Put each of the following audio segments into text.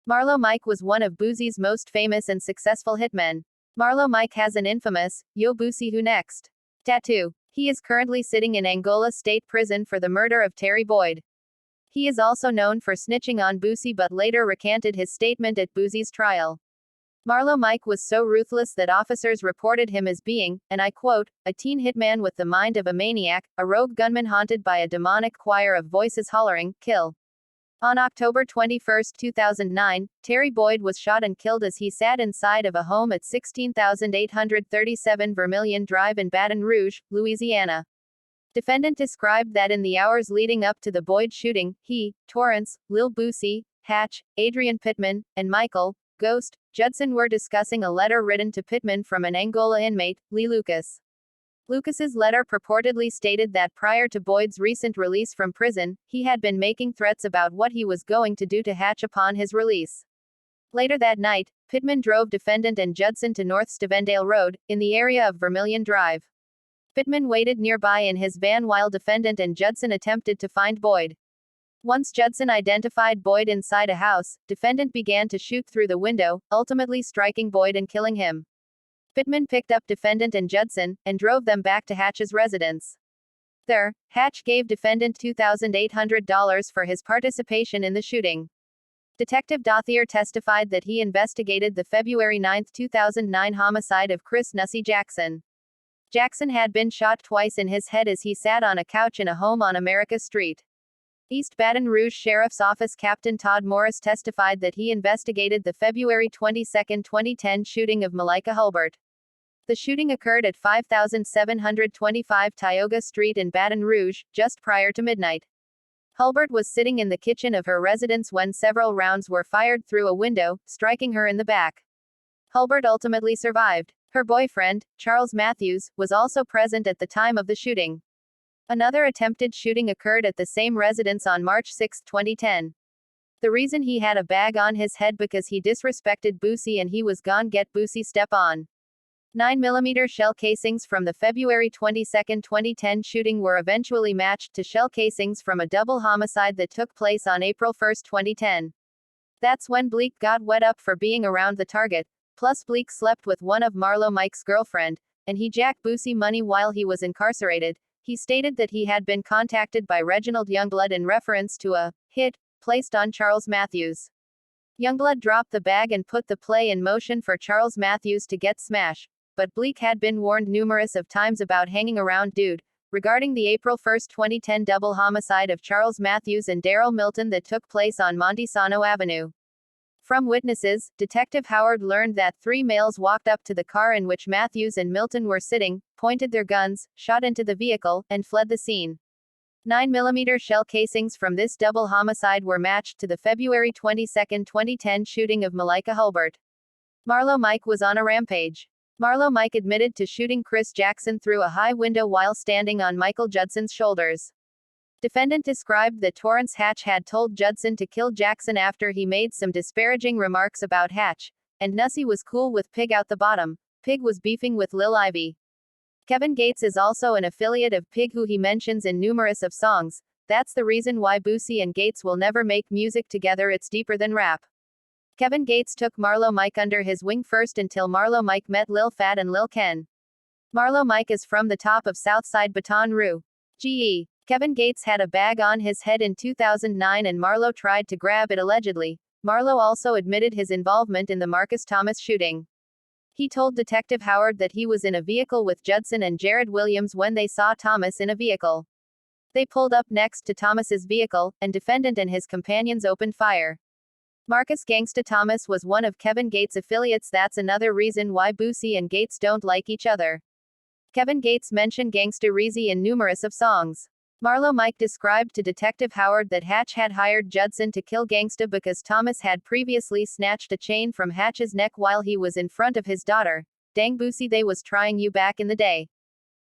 Marlo Mike was one of Boosie's most famous and successful hitmen. Marlo Mike has an infamous, "Yo Boosie who next?" tattoo. He is currently sitting in Angola State Prison for the murder of Terry Boyd. He is also known for snitching on Boosie but later recanted his statement at Boosie's trial. Marlo Mike was so ruthless that officers reported him as being, and I quote, "a teen hitman with the mind of a maniac, a rogue gunman haunted by a demonic choir of voices hollering, kill." On October 21, 2009, Terry Boyd was shot and killed as he sat inside of a home at 16,837 Vermilion Drive in Baton Rouge, Louisiana. Defendant described that in the hours leading up to the Boyd shooting, he, Torrance, Lil Boosie, Hatch, Adrian Pittman, and Michael, Ghost, Judson were discussing a letter written to Pittman from an Angola inmate, Lee Lucas. Lucas's letter purportedly stated that prior to Boyd's recent release from prison, he had been making threats about what he was going to do to Hatch upon his release. Later that night, Pittman drove defendant and Judson to North Stevendale Road, in the area of Vermilion Drive. Pittman waited nearby in his van while defendant and Judson attempted to find Boyd. Once Judson identified Boyd inside a house, defendant began to shoot through the window, ultimately striking Boyd and killing him. Pittman picked up defendant and Judson, and drove them back to Hatch's residence. There, Hatch gave defendant $2,800 for his participation in the shooting. Detective Dothier testified that he investigated the February 9, 2009 homicide of Chris Nussie Jackson. Jackson had been shot twice in his head as he sat on a couch in a home on America Street. East Baton Rouge Sheriff's Office Captain Todd Morris testified that he investigated the February 22, 2010 shooting of Malika Hulbert. The shooting occurred at 5725 Tioga Street in Baton Rouge, just prior to midnight. Hulbert was sitting in the kitchen of her residence when several rounds were fired through a window, striking her in the back. Hulbert ultimately survived. Her boyfriend, Charles Matthews, was also present at the time of the shooting. Another attempted shooting occurred at the same residence on March 6, 2010. The reason he had a bag on his head because he disrespected Boosie and he was gone get Boosie step on. 9mm shell casings from the February 22, 2010 shooting were eventually matched to shell casings from a double homicide that took place on April 1, 2010. That's when Bleek got wet up for being around the target, plus Bleek slept with one of Marlo Mike's girlfriend, and he jacked Boosie money while he was incarcerated. He stated that he had been contacted by Reginald Youngblood in reference to a hit placed on Charles Matthews. Youngblood dropped the bag and put the play in motion for Charles Matthews to get smash. But Bleek had been warned numerous of times about hanging around dude, regarding the April 1, 2010 double homicide of Charles Matthews and Daryl Milton that took place on Montesano Avenue. From witnesses, Detective Howard learned that 3 males walked up to the car in which Matthews and Milton were sitting, pointed their guns, shot into the vehicle, and fled the scene. 9mm shell casings from this double homicide were matched to the February 22, 2010 shooting of Malika Hulbert. Marlo Mike was on a rampage. Marlo Mike admitted to shooting Chris Jackson through a high window while standing on Michael Judson's shoulders. Defendant described that Torrance Hatch had told Judson to kill Jackson after he made some disparaging remarks about Hatch, and Nussie was cool with Pig out the bottom. Pig was beefing with Lil Ivy. Kevin Gates is also an affiliate of Pig who he mentions in numerous of songs. That's the reason why Boosie and Gates will never make music together, it's deeper than rap. Kevin Gates took Marlo Mike under his wing first until Marlo Mike met Lil Fat and Lil Ken. Marlo Mike is from the top of Southside Baton Rouge. G.E. Kevin Gates had a bag on his head in 2009 and Marlo tried to grab it allegedly. Marlo also admitted his involvement in the Marcus Thomas shooting. He told Detective Howard that he was in a vehicle with Judson and Jared Williams when they saw Thomas in a vehicle. They pulled up next to Thomas's vehicle, and defendant and his companions opened fire. Marcus Gangsta Thomas was one of Kevin Gates' affiliates. That's another reason why Boosie and Gates don't like each other. Kevin Gates mentioned Gangsta Reezy in numerous of songs. Marlo Mike described to Detective Howard that Hatch had hired Judson to kill Gangsta because Thomas had previously snatched a chain from Hatch's neck while he was in front of his daughter. Dang Boosie, they was trying you back in the day.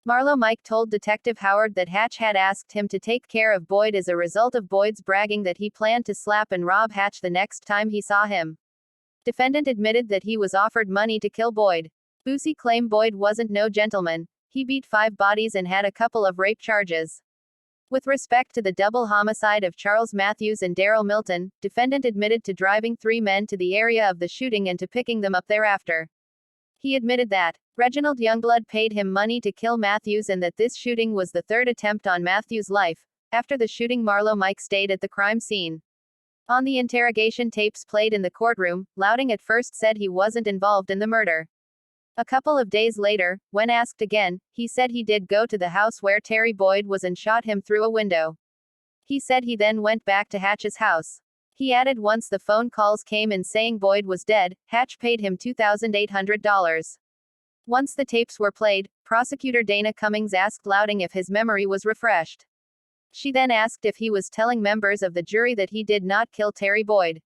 Marlo Mike told Detective Howard that Hatch had asked him to take care of Boyd as a result of Boyd's bragging that he planned to slap and rob Hatch the next time he saw him. Defendant admitted that he was offered money to kill Boyd. Boosie claimed Boyd wasn't no gentleman. He beat 5 bodies and had a couple of rape charges. With respect to the double homicide of Charles Matthews and Darrell Milton, defendant admitted to driving 3 men to the area of the shooting and to picking them up thereafter. He admitted that Reginald Youngblood paid him money to kill Matthews and that this shooting was the third attempt on Matthews' life. After the shooting, Marlo Mike stayed at the crime scene. On the interrogation tapes played in the courtroom, Louding at first said he wasn't involved in the murder. A couple of days later, when asked again, he said he did go to the house where Terry Boyd was and shot him through a window. He said he then went back to Hatch's house. He added once the phone calls came in saying Boyd was dead, Hatch paid him $2,800. Once the tapes were played, prosecutor Dana Cummings asked Louding if his memory was refreshed. She then asked if he was telling members of the jury that he did not kill Terry Boyd.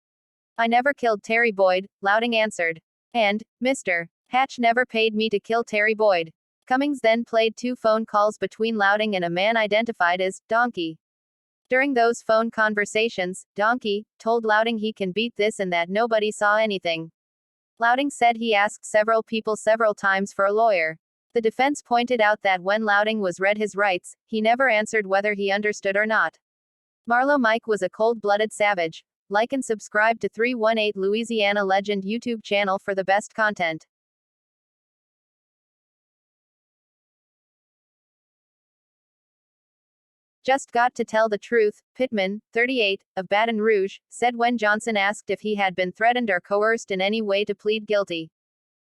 "I never killed Terry Boyd," Louding answered. "And, Mr. Hatch never paid me to kill Terry Boyd." Cummings then played 2 phone calls between Louding and a man identified as Donkey. During those phone conversations, Donkey told Louding he can beat this and that nobody saw anything. Louding said he asked several people several times for a lawyer. The defense pointed out that when Louding was read his rights, he never answered whether he understood or not. Marlo Mike was a cold-blooded savage. Like and subscribe to 318 Louisiana Legend YouTube channel for the best content. Just got to tell the truth, Pittman, 38, of Baton Rouge, said when Johnson asked if he had been threatened or coerced in any way to plead guilty.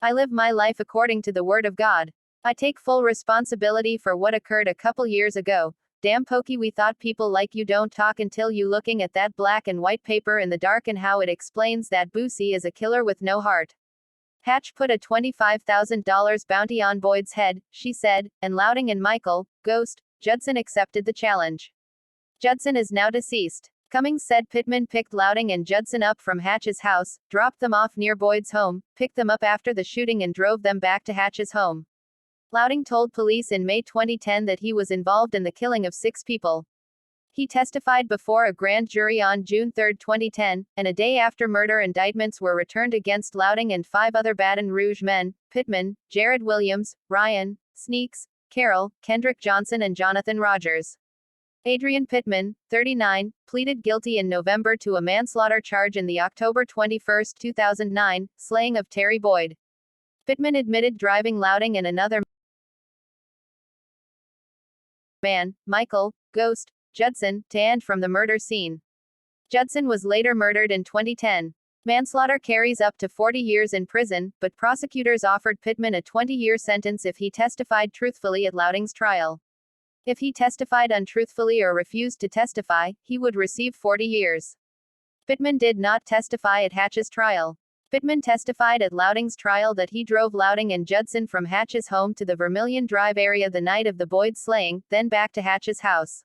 "I live my life according to the Word of God. I take full responsibility for what occurred a couple years ago. Damn Pokey, we thought people like you don't talk until you looking at that black and white paper in the dark and how it explains that Boosie is a killer with no heart." Hatch put a $25,000 bounty on Boyd's head, she said, and Louding and Michael, Ghost, Judson accepted the challenge. Judson is now deceased. Cummings said Pittman picked Louding and Judson up from Hatch's house, dropped them off near Boyd's home, picked them up after the shooting and drove them back to Hatch's home. Louding told police in May 2010 that he was involved in the killing of 6 people. He testified before a grand jury on June 3, 2010, and a day after murder indictments were returned against Louding and 5 other Baton Rouge men, Pittman, Jared Williams, Ryan, Sneaks, Carroll, Kendrick Johnson and Jonathan Rogers. Adrian Pittman, 39, pleaded guilty in November to a manslaughter charge in the October 21, 2009, slaying of Terry Boyd. Pittman admitted driving Louding and another man, Michael, Ghost, Judson, to and from the murder scene. Judson was later murdered in 2010. Manslaughter carries up to 40 years in prison, but prosecutors offered Pittman a 20-year sentence if he testified truthfully at Louding's trial. If he testified untruthfully or refused to testify, he would receive 40 years. Pittman did not testify at Hatch's trial. Pittman testified at Louding's trial that he drove Louding and Judson from Hatch's home to the Vermilion Drive area the night of the Boyd slaying, then back to Hatch's house.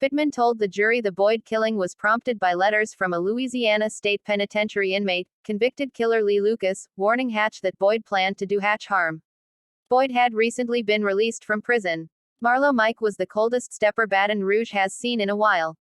Pittman told the jury the Boyd killing was prompted by letters from a Louisiana State Penitentiary inmate, convicted killer Lee Lucas, warning Hatch that Boyd planned to do Hatch harm. Boyd had recently been released from prison. Marlo Mike was the coldest stepper Baton Rouge has seen in a while.